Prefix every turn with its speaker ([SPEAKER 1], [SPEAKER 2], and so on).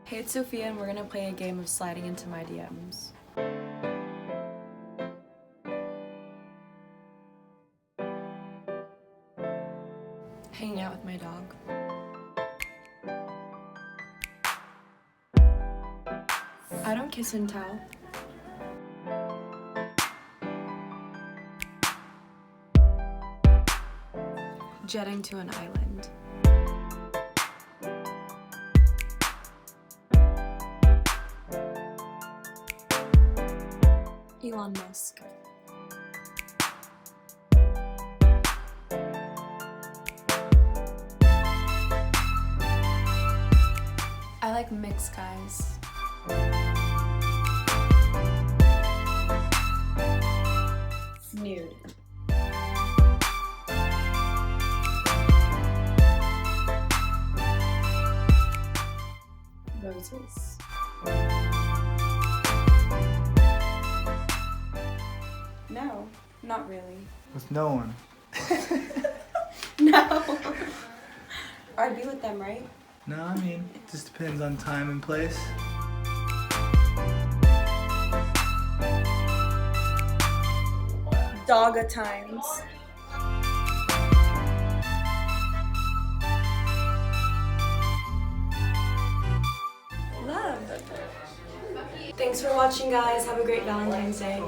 [SPEAKER 1] Hey, it's Sophia, and we're gonna play a game of sliding into my DMs. Hanging out with my dog. I don't kiss and tell. Jetting to an island. Elon Musk. I like mixed guys. Nude. Roses. No, not really.
[SPEAKER 2] With no one.
[SPEAKER 1] No. I'd be with them, right?
[SPEAKER 2] No, I mean, it just depends on time and place.
[SPEAKER 1] Dogga times. Love. Thanks for watching, guys. Have a great Valentine's Day.